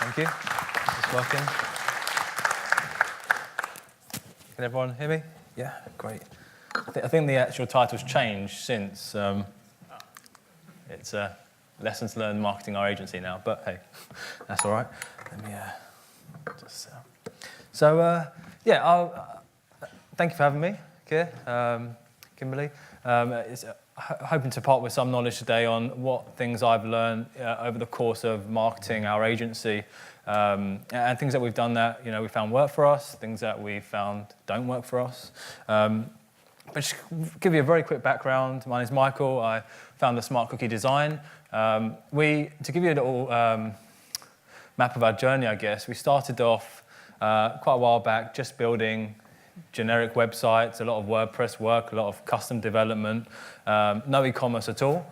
Thank you. It's working. Can everyone hear me? Yeah, great. I think the actual title's changed since. It's Lessons Learned Marketing Our Agency now, but hey, that's all right. Let me just... thank you for having me, Keir, Kimberly. Hoping to part with some knowledge today on what things I've learned over the course of marketing our agency, and things that we've done that we found work for us, things that we found don't work for us. But just give you a very quick background. My name is Michael. I founded Smart Cookie Design. To give you a little map of our journey, I guess, we started off quite a while back just building generic websites, a lot of WordPress work, a lot of custom development, no e-commerce at all.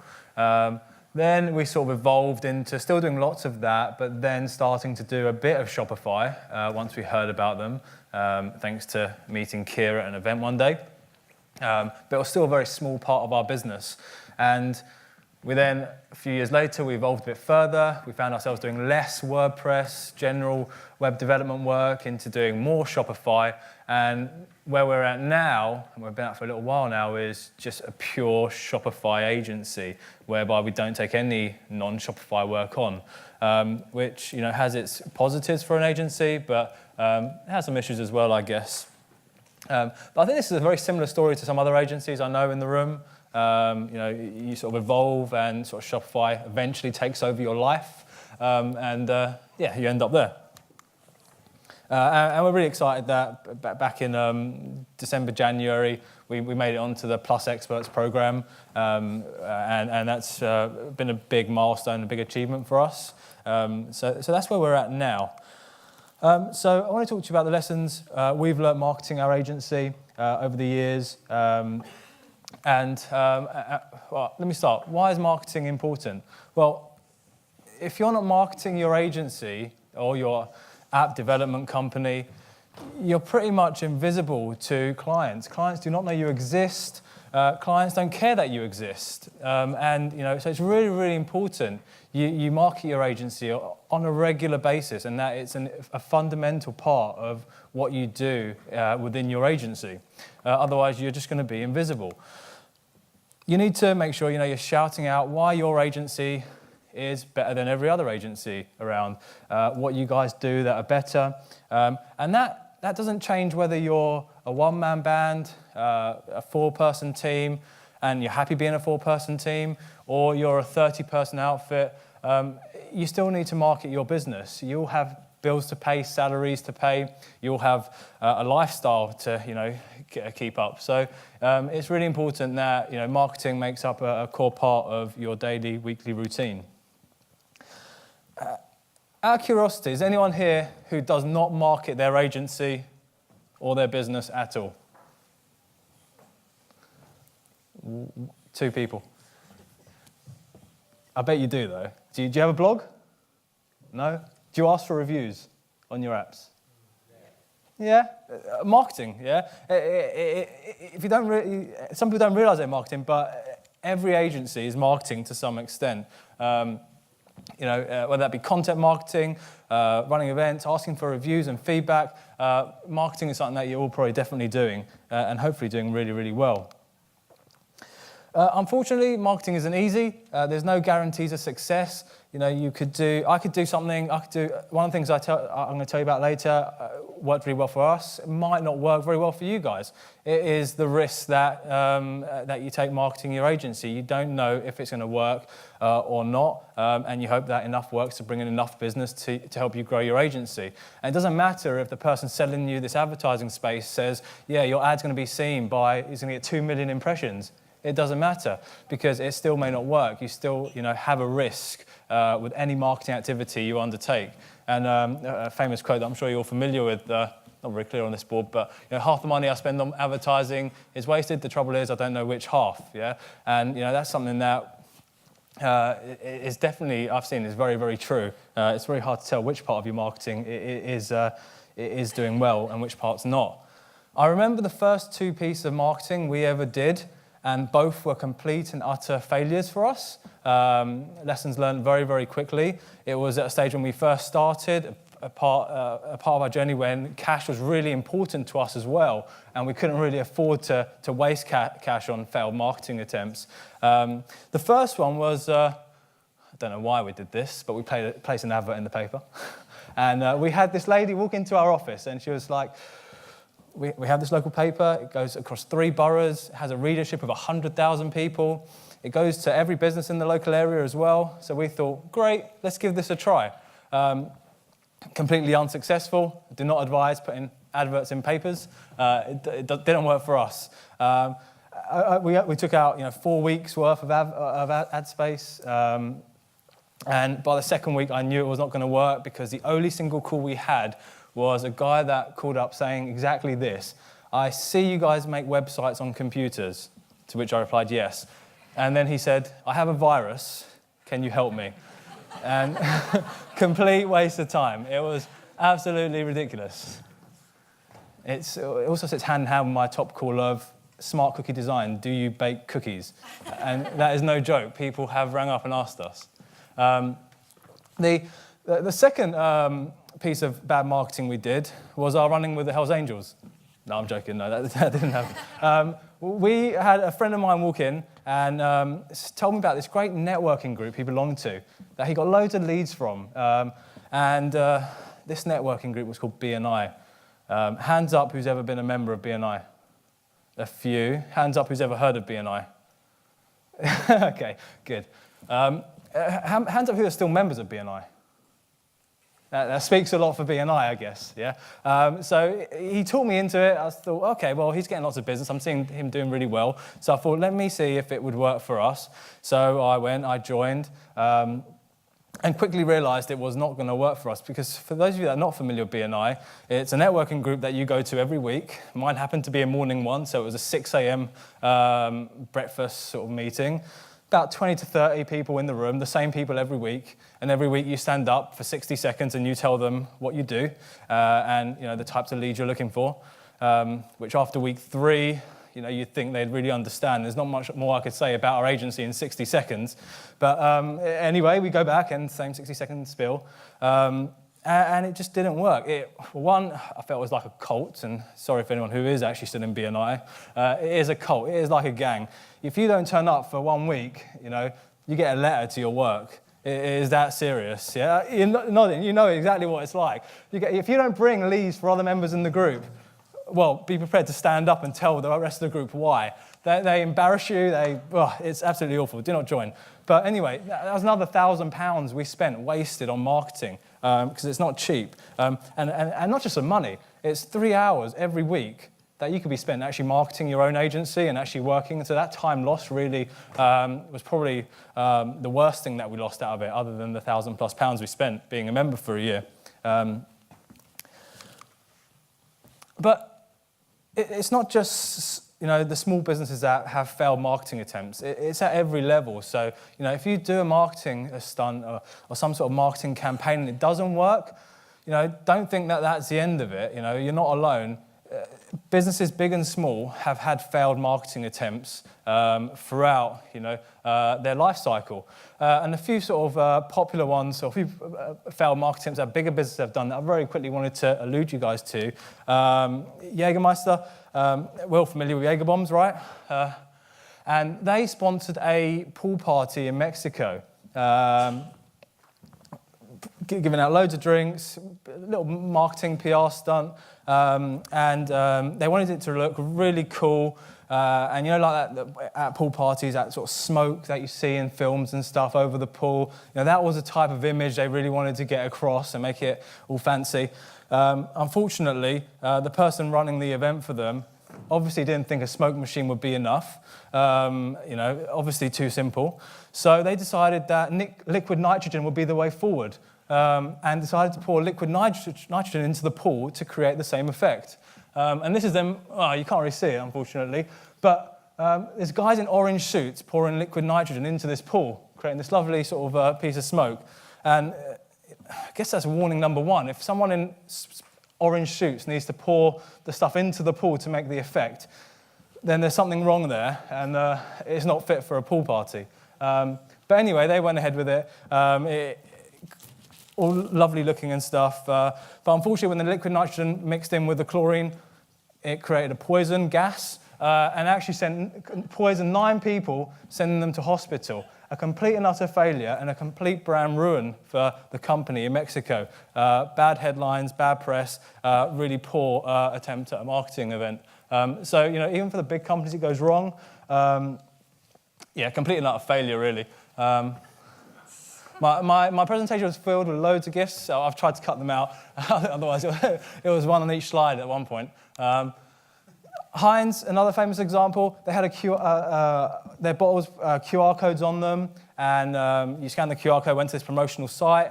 Then we sort of evolved into still doing lots of that, but then starting to do a bit of Shopify once we heard about them, thanks to meeting Keir at an event one day. But it was still a very small part of our business. And we then, a few years later, we evolved a bit further. We found ourselves doing less WordPress, general web development work, into doing more Shopify. And where we're at now, and we've been at for a little while now, is just a pure Shopify agency, whereby we don't take any non-Shopify work on, which has its positives for an agency, but it has some issues as well, I guess. But I think this is a very similar story to some other agencies I know in the room. You sort of evolve, and sort of Shopify eventually takes over your life, you end up there. And we're really excited that back in December, January, we made it onto the Plus Experts program, and that's been a big milestone, a big achievement for us. So that's where we're at now. So I want to talk to you about the lessons we've learned marketing our agency over the years. Let me start. Why is marketing important? Well, if you're not marketing your agency or your app development company, you're pretty much invisible to clients. Clients do not know you exist. Clients don't care that you exist. So it's really, really important you market your agency on a regular basis, and that it's a fundamental part of what you do within your agency. Otherwise, you're just going to be invisible. You need to make sure you're shouting out why your agency is better than every other agency around, what you guys do that are better. And that doesn't change whether you're a one-man band, a four-person team, and you're happy being a four-person team, or you're a 30-person outfit. You still need to market your business. You'll have bills to pay, salaries to pay. You'll have a lifestyle to keep up. So it's really important that marketing makes up a core part of your daily, weekly routine. Out of curiosity, is anyone here who does not market their agency or their business at all? 2 people. I bet you do, though. Do you have a blog? No? Do you ask for reviews on your apps? Yeah? Marketing, yeah? If you don't some people don't realize they're marketing, but every agency is marketing to some extent. Whether that be content marketing, running events, asking for reviews and feedback, marketing is something that you're all probably definitely doing, and hopefully doing really, really well. Unfortunately, marketing isn't easy. There's no guarantees of success. I could do something. One of the things I'm going to tell you about later worked really well for us. It might not work very well for you guys. It is the risk that you take marketing your agency. You don't know if it's going to work or not, and you hope that enough works to bring in enough business to help you grow your agency. And it doesn't matter if the person selling you this advertising space says, yeah, your ad's going to be seen by, it's going to get 2 million impressions. It doesn't matter, because it still may not work. You still, have a risk with any marketing activity you undertake. And a famous quote that I'm sure you're all familiar with, not very clear on this board, but half the money I spend on advertising is wasted. The trouble is I don't know which half. Yeah, and that's something that is definitely, I've seen, is very, very true. It's very hard to tell which part of your marketing is doing well and which part's not. I remember the first 2 pieces of marketing we ever did. and both were complete and utter failures for us. Lessons learned very, very quickly. It was at a stage when we first started, a part of our journey when cash was really important to us as well, and we couldn't really afford to waste cash on failed marketing attempts. The first one was, I don't know why we did this, but we placed an advert in the paper. And we had this lady walk into our office, and she was like, we have this local paper, it goes across 3 boroughs, it has a readership of 100,000 people, it goes to every business in the local area as well. So we thought, great, let's give this a try. Completely unsuccessful. Do not advise putting adverts in papers. It didn't work for us. We took out 4 weeks worth of ad space, and by the second week I knew it was not going to work because the only single call we had was a guy that called up saying exactly this: I see you guys make websites on computers, to which I replied yes. And then he said, I have a virus, can you help me? And complete waste of time. It was absolutely ridiculous. It also sits hand in hand with my top call of smart cookie design. Do you bake cookies? And that is no joke. People have rang up and asked us. The second piece of bad marketing we did was our running with the Hells Angels. No, I'm joking. No, that didn't happen. We had a friend of mine walk in and told me about this great networking group he belonged to that he got loads of leads from. This networking group was called BNI. Hands up who's ever been a member of BNI? A few. Hands up who's ever heard of BNI? Okay, good. Hands up who are still members of BNI? That speaks a lot for BNI, I guess, yeah? So he talked me into it. I thought, okay, well, he's getting lots of business. I'm seeing him doing really well. So I thought, let me see if it would work for us. So I joined, and quickly realized it was not going to work for us because for those of you that are not familiar with BNI, it's a networking group that you go to every week. Mine happened to be a morning one, so it was a 6 a.m. Breakfast sort of meeting. About 20 to 30 people in the room, the same people every week, and every week you stand up for 60 seconds and you tell them what you do and the types of leads you're looking for, which after week 3, you'd think they'd really understand. There's not much more I could say about our agency in 60 seconds. But anyway, we go back and same 60-second spiel. And it just didn't work. One, I felt it was like a cult, and sorry for anyone who is actually still in BNI. It is a cult. It is like a gang. If you don't turn up for 1 week, you get a letter to your work. It is that serious. Yeah, you're nodding. You know exactly what it's like. If you don't bring leads for other members in the group, well, be prepared to stand up and tell the rest of the group why. They embarrass you. It's absolutely awful. Do not join. But anyway, that was another £1,000 we spent wasted on marketing because it's not cheap. And not just the money. It's 3 hours every week that you could be spent actually marketing your own agency and actually working. So that time lost really was probably the worst thing that we lost out of it, other than the £1,000+ we spent being a member for a year. But it's not just the small businesses that have failed marketing attempts. It's at every level. So if you do a stunt or some sort of marketing campaign and it doesn't work, don't think that that's the end of it. You're not alone. Businesses big and small have had failed marketing attempts throughout their life cycle. And a few sort of popular ones, or a few failed marketing attempts that bigger businesses have done that I very quickly wanted to allude you guys to. Jägermeister, we're all familiar with Jaeger bombs, right? And they sponsored a pool party in Mexico. Giving out loads of drinks, a little marketing PR stunt, and they wanted it to look really cool. And like that at pool parties, that sort of smoke that you see in films and stuff over the pool, that was the type of image they really wanted to get across and make it all fancy. Unfortunately, the person running the event for them obviously didn't think a smoke machine would be enough, obviously too simple. So they decided that liquid nitrogen would be the way forward. And decided to pour liquid nitrogen into the pool to create the same effect. And this is them, you can't really see it, unfortunately, but there's guys in orange suits pouring liquid nitrogen into this pool, creating this lovely sort of piece of smoke. And I guess that's warning number 1. If someone in orange suits needs to pour the stuff into the pool to make the effect, then there's something wrong there, and it's not fit for a pool party. But anyway, they went ahead with it. All lovely looking and stuff. But unfortunately, when the liquid nitrogen mixed in with the chlorine, it created a poison gas and actually poisoned 9 people, sending them to hospital. A complete and utter failure and a complete brand ruin for the company in Mexico. Bad headlines, bad press, really poor attempt at a marketing event. So, even for the big companies, it goes wrong. Complete and utter failure, really. My presentation was filled with loads of gifts, so I've tried to cut them out. Otherwise, it was one on each slide at one point. Heinz, another famous example, they had their bottles, QR codes on them, and you scan the QR code, went to this promotional site.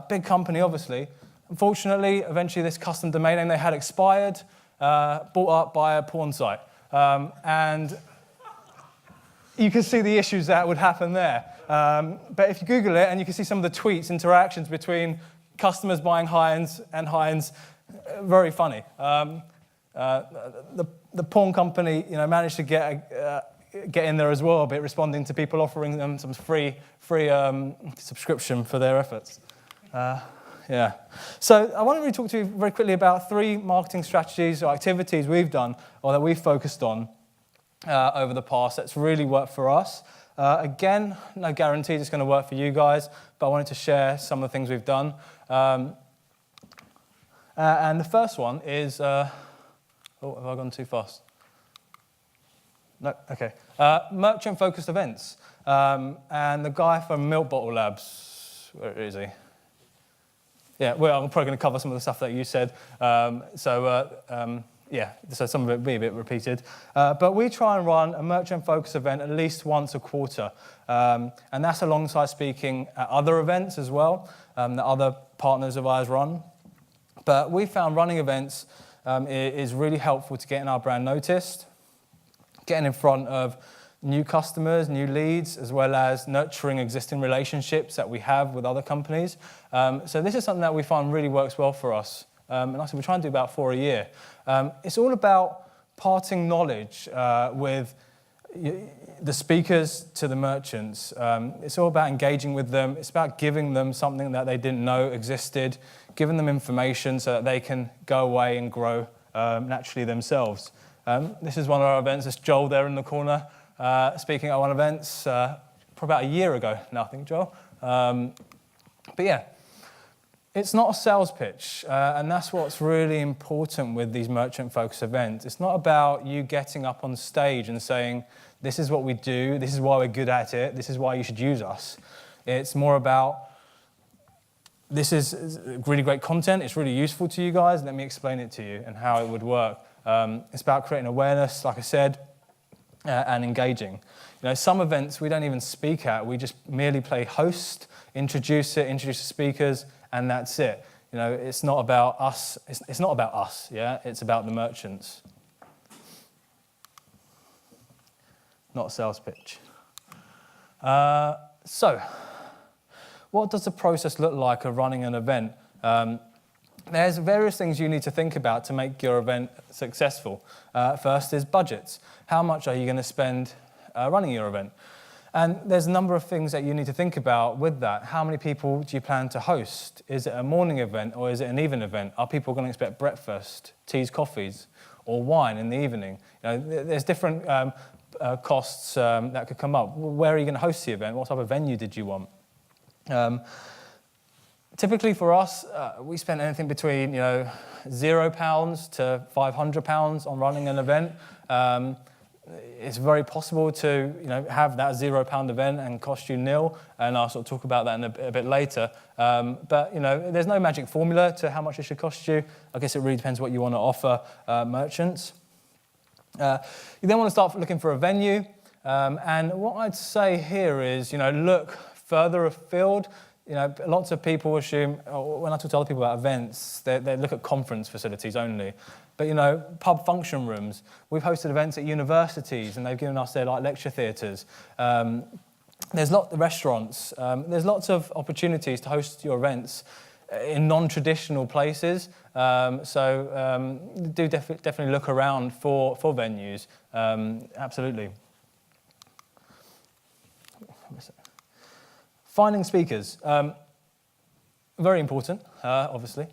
Big company, obviously. Unfortunately, eventually this custom domain name they had expired, bought up by a porn site. And you can see the issues that would happen there. But if you Google it, and you can see some of the tweets, interactions between customers buying Heinz and Heinz, very funny. The porn company, managed to get in there as well a bit, responding to people offering them some free subscription for their efforts. So I want to really talk to you very quickly about 3 marketing strategies or activities we've done or that we've focused on over the past that's really worked for us. Again, no guarantees it's going to work for you guys, but I wanted to share some of the things we've done. And the first one is... have I gone too fast? No, okay. Merchant-focused events. And the guy from Milk Bottle Labs, where is he? Yeah, well, I'm probably going to cover some of the stuff that you said. So some of it will be a bit repeated. But we try and run a merchant-focused event at least once a quarter. And that's alongside speaking at other events as well, that other partners of ours run. But we found running events is really helpful to getting our brand noticed, getting in front of new customers, new leads, as well as nurturing existing relationships that we have with other companies. So this is something that we find really works well for us. And like I said, we try and do about 4 a year. It's all about parting knowledge with the speakers to the merchants. It's all about engaging with them. It's about giving them something that they didn't know existed, giving them information so that they can go away and grow naturally themselves. This is one of our events. It's Joel there in the corner speaking at one of our events probably about a year ago now, I think, Joel. But yeah, it's not a sales pitch, and that's what's really important with these merchant-focused events. It's not about you getting up on stage and saying, this is what we do, this is why we're good at it, this is why you should use us. It's more about, this is really great content, it's really useful to you guys, let me explain it to you and how it would work. It's about creating awareness, like I said, and engaging. Some events we don't even speak at, we just merely play host, introduce the speakers, and that's it. It's not about us. It's not about us. Yeah, it's about the merchants. Not a sales pitch. So, what does the process look like of running an event? There's various things you need to think about to make your event successful. First is budgets. How much are you going to spend running your event? And there's a number of things that you need to think about with that. How many people do you plan to host? Is it a morning event or is it an evening event? Are people going to expect breakfast, teas, coffees, or wine in the evening? There's different costs that could come up. Where are you going to host the event? What type of venue did you want? Typically for us, we spend anything between £0 to £500 on running an event. It's very possible to have that £0 event and cost you nil, and I'll sort of talk about that in a bit later. But there's no magic formula to how much it should cost you. I guess it really depends what you want to offer merchants. You then want to start looking for a venue, and what I'd say here is look further afield. Lots of people assume, when I talk to other people about events, they look at conference facilities only. But, pub function rooms. We've hosted events at universities, and they've given us their lecture theatres. There's lots of restaurants. There's lots of opportunities to host your events. in non-traditional places. Do definitely look around for venues. Absolutely. Finding speakers. Very important, obviously.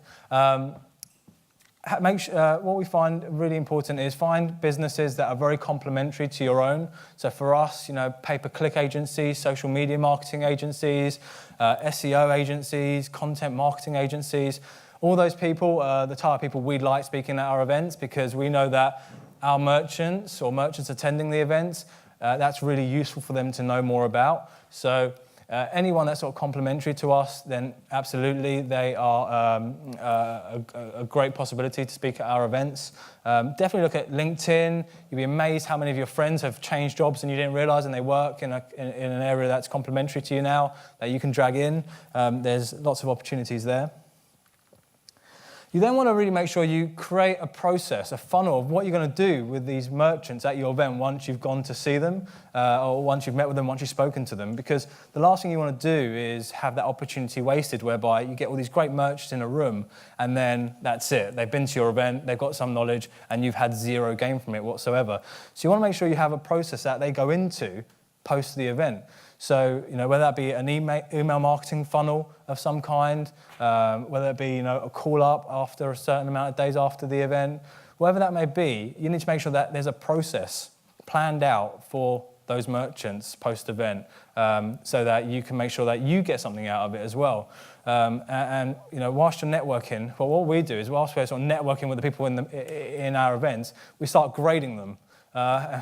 What we find really important is find businesses that are very complementary to your own. So for us, pay-per-click agencies, social media marketing agencies, SEO agencies, content marketing agencies, all those people, the type of people we'd like speaking at our events, because we know that our merchants or merchants attending the events, that's really useful for them to know more about. So anyone that's sort of complementary to us, then absolutely they are a great possibility to speak at our events. Definitely look at LinkedIn. You'll be amazed how many of your friends have changed jobs and you didn't realize, and they work in an area that's complementary to you now that you can drag in. There's lots of opportunities there. You then want to really make sure you create a process, a funnel of what you're going to do with these merchants at your event once you've gone to see them, or once you've met with them, once you've spoken to them. Because the last thing you want to do is have that opportunity wasted, whereby you get all these great merchants in a room and then that's it. They've been to your event, they've got some knowledge, and you've had zero gain from it whatsoever. So you want to make sure you have a process that they go into post the event. So, whether that be an email marketing funnel of some kind, whether it be, a call up after a certain amount of days after the event, whatever that may be, you need to make sure that there's a process planned out for those merchants post-event, so that you can make sure that you get something out of it as well. Whilst you're networking, well, what we do is whilst we're sort of networking with the people in our events, we start grading them.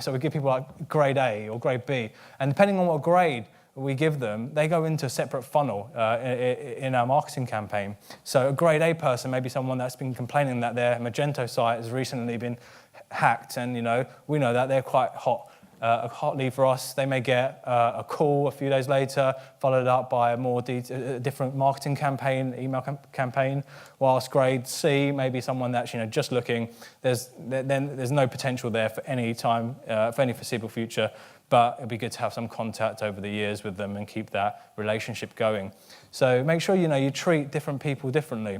So we give people like grade A or grade B, and depending on what grade we give them, they go into a separate funnel in our marketing campaign. So a grade A person may be someone that's been complaining that their Magento site has recently been hacked, and we know that they're quite hot. A hot lead for us. They may get a call a few days later, followed up by a more different marketing campaign, email campaign. Whilst grade C may be someone that's just looking. There's no potential there for any time, for any foreseeable future. But it'd be good to have some contact over the years with them and keep that relationship going. So make sure you treat different people differently,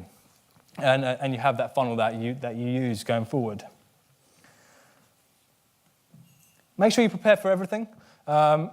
and you have that funnel that you use going forward. Make sure you prepare for everything. Well,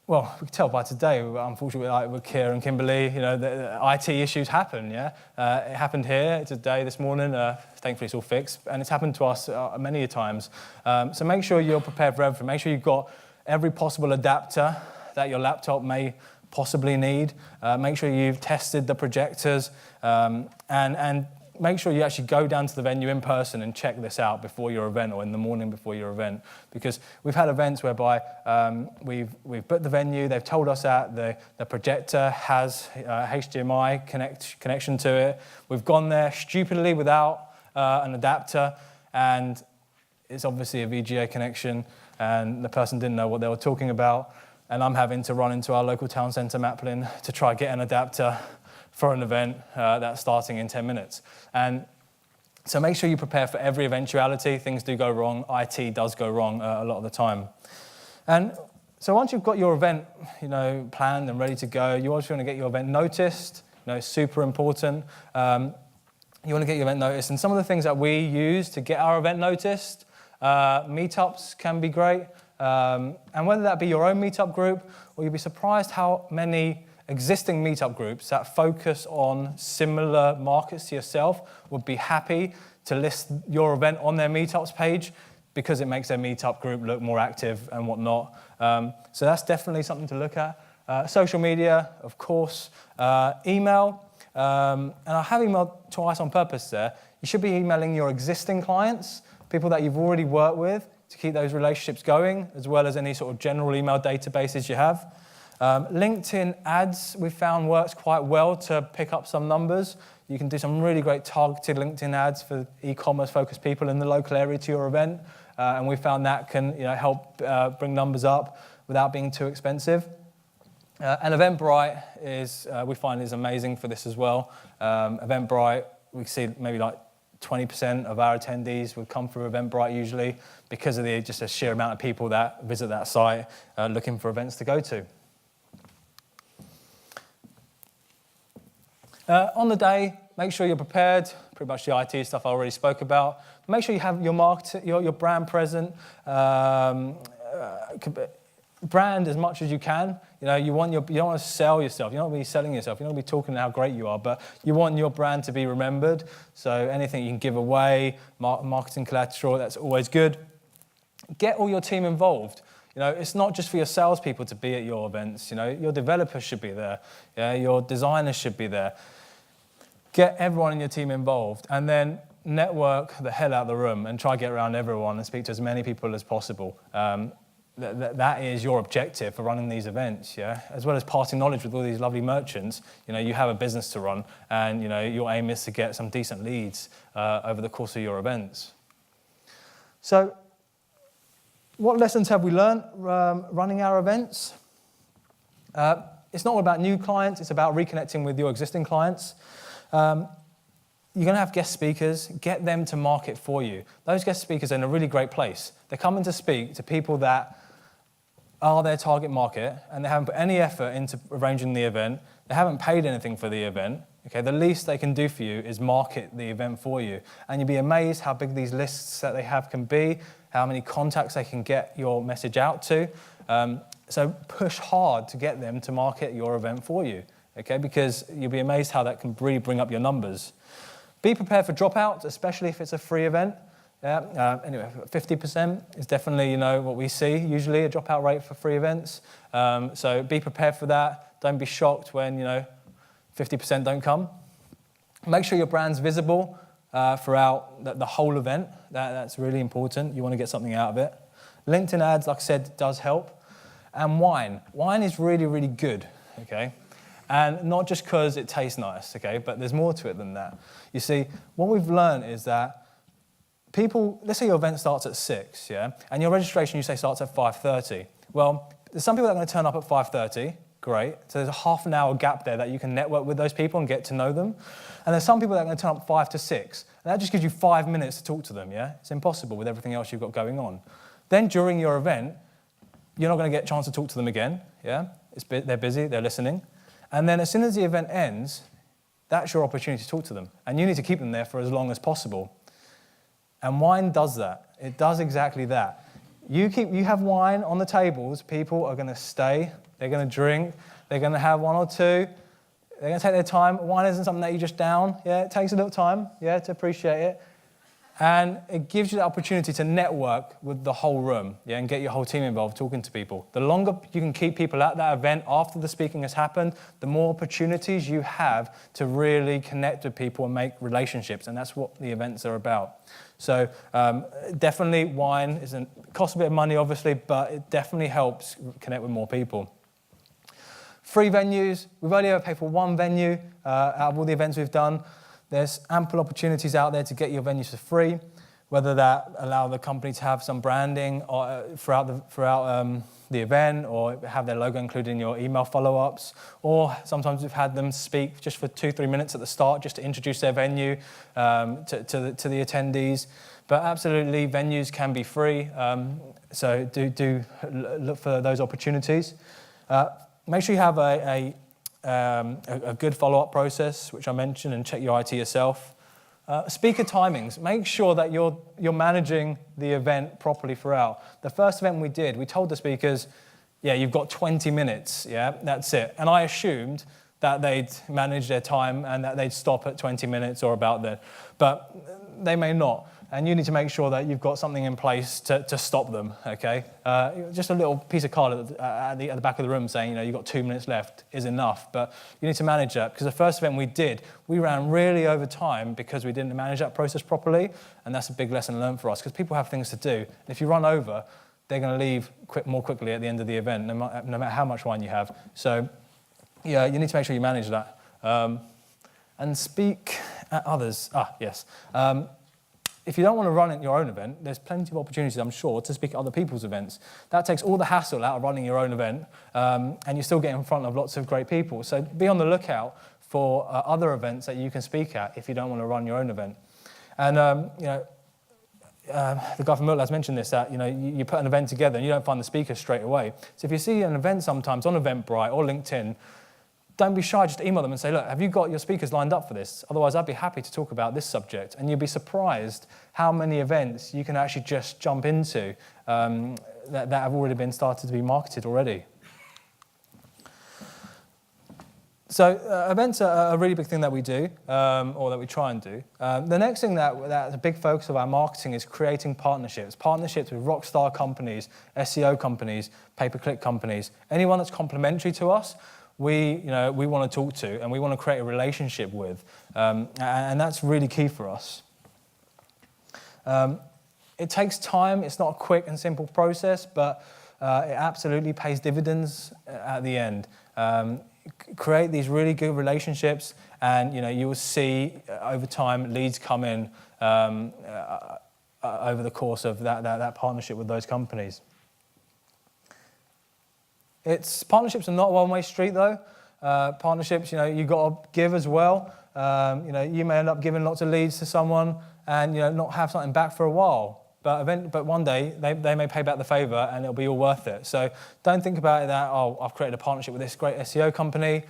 we can tell by today, unfortunately, with Keir and Kimberly, the IT issues happen, yeah? It happened here today, this morning. Thankfully, it's all fixed. And it's happened to us many times. So make sure you're prepared for everything. Make sure you've got every possible adapter that your laptop may possibly need. Make sure you've tested the projectors, and make sure you actually go down to the venue in person and check this out before your event or in the morning before your event. Because we've had events whereby we've booked the venue, they've told us that the projector has HDMI connection to it. We've gone there stupidly without an adapter, and it's obviously a VGA connection, and the person didn't know what they were talking about, and I'm having to run into our local town centre, Maplin, to try get an adapter for an event that's starting in 10 minutes. And so make sure you prepare for every eventuality. Things do go wrong. IT does go wrong a lot of the time. And so once you've got your event, planned and ready to go, you also want to get your event noticed. It's super important. You want to get your event noticed. And some of the things that we use to get our event noticed, meetups can be great. And whether that be your own meetup group, or you'll be surprised how many existing meetup groups that focus on similar markets to yourself would be happy to list your event on their meetups page, because it makes their meetup group look more active and whatnot. So that's definitely something to look at. Social media, of course. Email. And I have emailed twice on purpose there. You should be emailing your existing clients, people that you've already worked with, to keep those relationships going, as well as any sort of general email databases you have. LinkedIn ads, we found, works quite well to pick up some numbers. You can do some really great targeted LinkedIn ads for e-commerce focused people in the local area to your event. And we found that can help bring numbers up without being too expensive. And Eventbrite we find is amazing for this as well. Eventbrite, we see maybe like 20% of our attendees would come through Eventbrite usually, because of just the sheer amount of people that visit that site looking for events to go to. On the day, make sure you're prepared. Pretty much the IT stuff I already spoke about. Make sure you have your market, your brand present. Brand as much as you can. You don't want to sell yourself. You don't want to be selling yourself. You don't want to be talking how great you are, but you want your brand to be remembered. So anything you can give away, marketing collateral, that's always good. Get all your team involved. It's not just for your salespeople to be at your events. Your developers should be there. Yeah, your designers should be there. Get everyone in your team involved, and then network the hell out of the room and try to get around everyone and speak to as many people as possible. That is your objective for running these events, yeah? As well as passing knowledge with all these lovely merchants. You have a business to run, and your aim is to get some decent leads over the course of your events. So, what lessons have we learned running our events? It's not all about new clients, it's about reconnecting with your existing clients. You're going to have guest speakers. Get them to market for you. Those guest speakers are in a really great place. They're coming to speak to people that are their target market, and they haven't put any effort into arranging the event. They haven't paid anything for the event. Okay, the least they can do for you is market the event for you. And you'll be amazed how big these lists that they have can be, how many contacts they can get your message out to. So push hard to get them to market your event for you, okay? Because you'll be amazed how that can really bring up your numbers. Be prepared for dropouts, especially if it's a free event. Anyway, 50% is definitely, what we see, usually a dropout rate for free events. So be prepared for that. Don't be shocked when, 50% don't come. Make sure your brand's visible throughout the whole event. That's really important. You want to get something out of it. LinkedIn ads, like I said, does help. And wine. Wine is really, really good, okay? And not just because it tastes nice, okay? But there's more to it than that. You see, what we've learned is that people, let's say your event starts at 6, yeah? And your registration, you say, starts at 5:30. Well, there's some people that are going to turn up at 5:30. Great. So there's a half an hour gap there that you can network with those people and get to know them. And there's some people that are going to turn up 5 to 6. And that just gives you 5 minutes to talk to them, yeah? It's impossible with everything else you've got going on. Then during your event, you're not going to get a chance to talk to them again, yeah? They're busy, they're listening. And then as soon as the event ends, that's your opportunity to talk to them. And you need to keep them there for as long as possible. And wine does that. It does exactly that. You have wine on the tables, people are going to stay, they're going to drink, they're going to have one or two, they're going to take their time. Wine isn't something that you just down. Yeah, it takes a little time, yeah, to appreciate it. And it gives you the opportunity to network with the whole room, yeah, and get your whole team involved talking to people. The longer you can keep people at that event after the speaking has happened, the more opportunities you have to really connect with people and make relationships, and that's what the events are about. So definitely wine costs a bit of money, obviously, but it definitely helps connect with more people. Free venues, we've only ever paid for one venue out of all the events we've done. There's ample opportunities out there to get your venues for free, whether that allow the company to have some branding throughout the event, or have their logo included in your email follow-ups, or sometimes we've had them speak just for 2-3 minutes at the start just to introduce their venue to the attendees. But absolutely, venues can be free, so do look for those opportunities. Make sure you have a good follow-up process, which I mentioned, and check your IT yourself. Speaker timings. Make sure that you're managing the event properly throughout. The first event we did, we told the speakers, yeah, you've got 20 minutes, yeah, that's it. And I assumed that they'd manage their time and that they'd stop at 20 minutes or about then. But they may not. And you need to make sure that you've got something in place to stop them, okay? Just a little piece of card at the back of the room saying, you've got 2 minutes left is enough. But you need to manage that, because the first event we did, we ran really over time because we didn't manage that process properly. And that's a big lesson learned for us, because people have things to do. And if you run over, they're going to leave more quickly at the end of the event, no matter how much wine you have. So, yeah, you need to make sure you manage that. And speak at others. Yes. If you don't want to run your own event, there's plenty of opportunities, I'm sure, to speak at other people's events. That takes all the hassle out of running your own event, and you still get in front of lots of great people. So be on the lookout for other events that you can speak at if you don't want to run your own event. And the guy from Milk has mentioned this, that you put an event together and you don't find the speaker straight away. So if you see an event sometimes on Eventbrite or LinkedIn, don't be shy, just email them and say, look, have you got your speakers lined up for this? Otherwise, I'd be happy to talk about this subject. And you'll be surprised how many events you can actually just jump into that have already been started to be marketed already. So events are a really big thing that we do, or that we try and do. The next thing that's a big focus of our marketing is creating partnerships. Partnerships with rockstar companies, SEO companies, pay-per-click companies. Anyone that's complementary to us, we want to talk to and we want to create a relationship with. And that's really key for us. It takes time. It's not a quick and simple process, but it absolutely pays dividends at the end. Create these really good relationships, and you will see over time leads come in over the course of that partnership with those companies. Partnerships are not a one-way street though. Partnerships, you've got to give as well. You may end up giving lots of leads to someone and not have something back for a while. But one day, they may pay back the favour and it'll be all worth it. So don't think about it that, I've created a partnership with this great SEO company,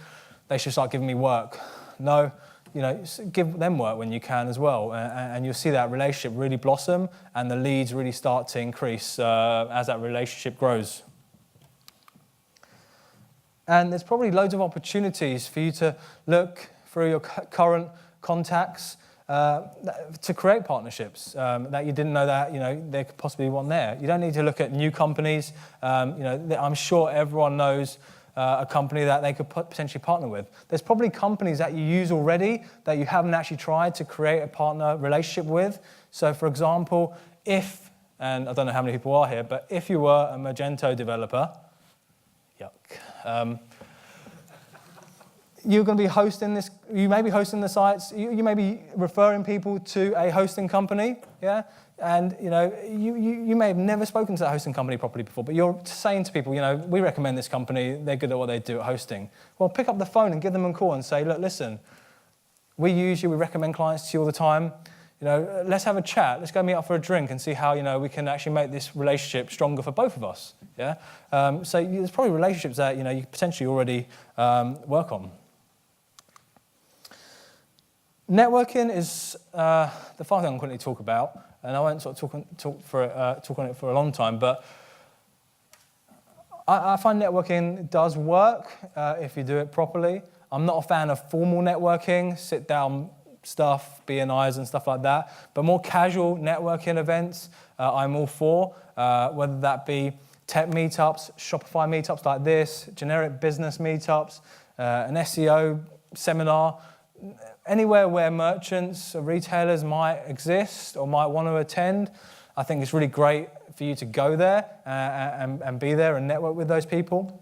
they should start giving me work. No, give them work when you can as well. And you'll see that relationship really blossom and the leads really start to increase as that relationship grows. And there's probably loads of opportunities for you to look through your current contacts to create partnerships that you didn't know that there could possibly be one there. You don't need to look at new companies. I'm sure everyone knows a company that they could potentially partner with. There's probably companies that you use already that you haven't actually tried to create a partner relationship with. So, for example, and I don't know how many people are here, but if you were a Magento developer, yuck. You're going to be hosting this. You may be hosting the sites. You may be referring people to a hosting company, yeah. And you may have never spoken to that hosting company properly before, but you're saying to people, we recommend this company. They're good at what they do at hosting. Well, pick up the phone and give them a call and say, look, listen, we use you. We recommend clients to you all the time. Let's have a chat. Let's go meet up for a drink and see how we can actually make this relationship stronger for both of us. Yeah. So there's probably relationships that you potentially already work on. Networking is the final thing I'm going to talk about, and I won't talk on it for a long time, but I find networking does work if you do it properly. I'm not a fan of formal networking, sit-down stuff, BNIs and stuff like that, but more casual networking events I'm all for, whether that be tech meetups, Shopify meetups like this, generic business meetups, an SEO seminar, anywhere where merchants or retailers might exist or might want to attend. I think it's really great for you to go there and be there and network with those people.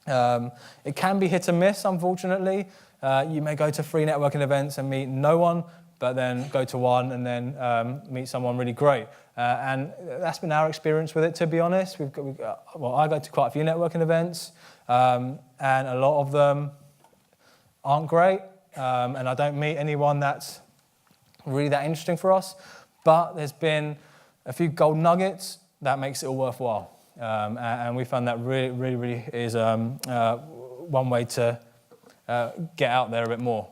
It can be hit and miss, unfortunately. You may go to free networking events and meet no one, but then go to one and then meet someone really great. And that's been our experience with it, to be honest. I go to quite a few networking events, and a lot of them aren't great. And I don't meet anyone that's really that interesting for us. But there's been a few gold nuggets that makes it all worthwhile. And we found that really is one way to get out there a bit more.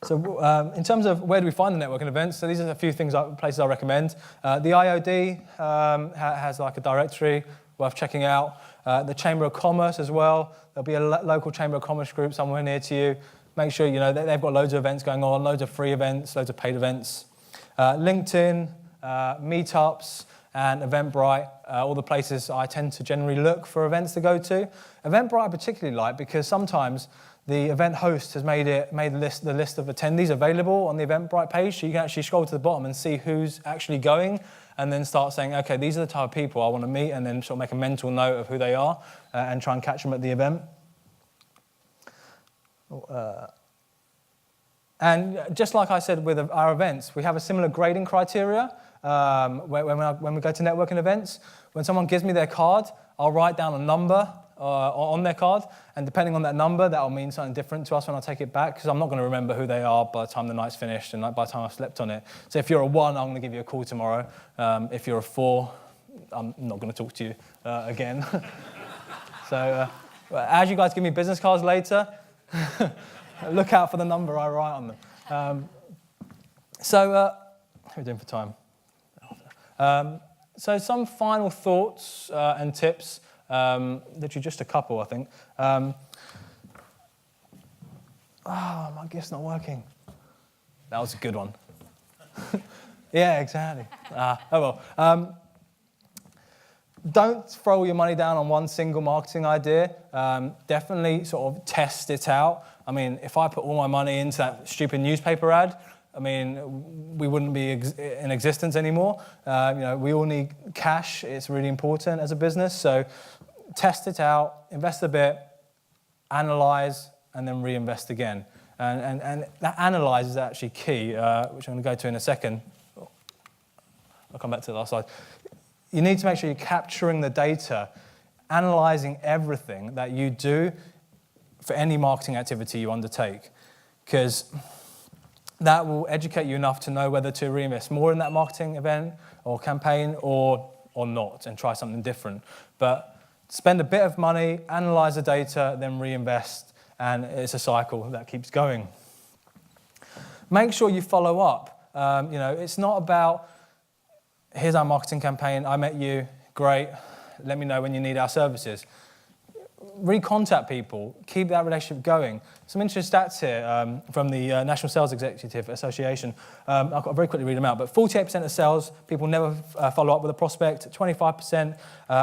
So in terms of where do we find the networking events, so these are a few places I recommend. The IOD has like a directory worth checking out. The Chamber of Commerce as well. There'll be a local Chamber of Commerce group somewhere near to you. Make sure they've got loads of events going on, loads of free events, loads of paid events. LinkedIn, meetups, and Eventbrite, all the places I tend to generally look for events to go to. Eventbrite I particularly like because sometimes the event host has made the list of attendees available on the Eventbrite page, so you can actually scroll to the bottom and see who's actually going, and then start saying, okay, these are the type of people I want to meet, and then sort of make a mental note of who they are and try and catch them at the event. And just like I said with our events, we have a similar grading criteria when we go to networking events. When someone gives me their card, I'll write down a number on their card, and depending on that number, that will mean something different to us when I take it back, because I'm not going to remember who they are by the time the night's finished and by the time I've slept on it. So if you're a 1, I'm going to give you a call tomorrow. If you're a 4, I'm not going to talk to you again. So as you guys give me business cards later, look out for the number I write on them. How are we doing for time? So some final thoughts and tips, literally just a couple, I think. My gift's not working. That was a good one. Yeah, exactly. Oh well. Don't throw all your money down on one single marketing idea. Definitely sort of test it out. I mean, if I put all my money into that stupid newspaper ad, I mean, we wouldn't be in existence anymore. We all need cash. It's really important as a business. So test it out, invest a bit, analyze, and then reinvest again. And that analyze is actually key, which I'm going to go to in a second. I'll come back to the last slide. You need to make sure you're capturing the data, analyzing everything that you do for any marketing activity you undertake, because that will educate you enough to know whether to reinvest more in that marketing event or campaign or not, and try something different. But spend a bit of money, analyze the data, then reinvest, and it's a cycle that keeps going. Make sure you follow up. It's not about, here's our marketing campaign, I met you, great, let me know when you need our services. Recontact people, keep that relationship going. Some interesting stats here from the National Sales Executive Association. I'll very quickly read them out, but 48% of sales people never follow up with a prospect, 25%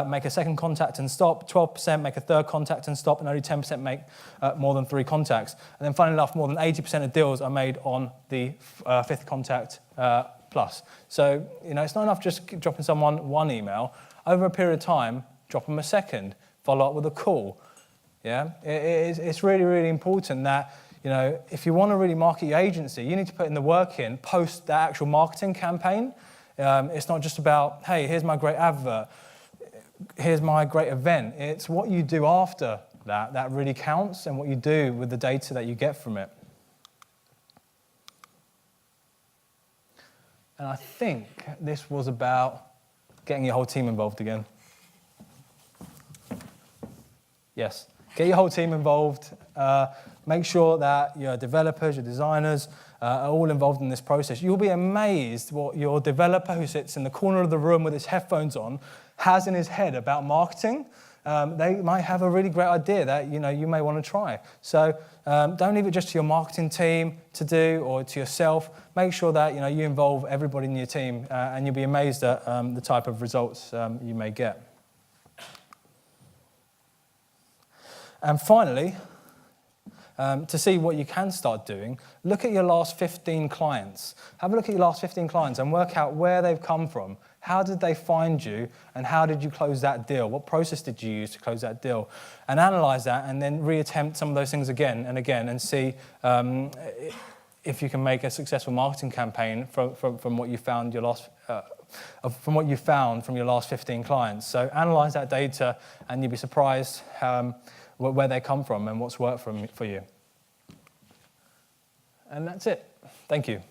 make a second contact and stop, 12% make a third contact and stop, and only 10% make more than 3 contacts. And then funnily enough, more than 80% of deals are made on the 5th contact plus. So, it's not enough just dropping someone one email. Over a period of time, drop them a second. Follow up with a call. Yeah, it's really, really important that, if you want to really market your agency, you need to put in the work in post the actual marketing campaign. It's not just about, hey, here's my great advert, here's my great event. It's what you do after that really counts, and what you do with the data that you get from it. And I think this was about getting your whole team involved again. Yes, get your whole team involved. Make sure that your developers, your designers are all involved in this process. You'll be amazed what your developer who sits in the corner of the room with his headphones on has in his head about marketing. They might have a really great idea that you may want to try. So don't leave it just to your marketing team to do or to yourself. Make sure that you involve everybody in your team, and you'll be amazed at the type of results you may get. And finally, to see what you can start doing, look at your last 15 clients. Have a look at your last 15 clients and work out where they've come from. How did they find you, and how did you close that deal? What process did you use to close that deal? And analyze that, and then reattempt some of those things again and again, and see if you can make a successful marketing campaign from what you found from your last 15 clients. So analyze that data, and you'll be surprised where they come from and what's worked for you. And that's it. Thank you.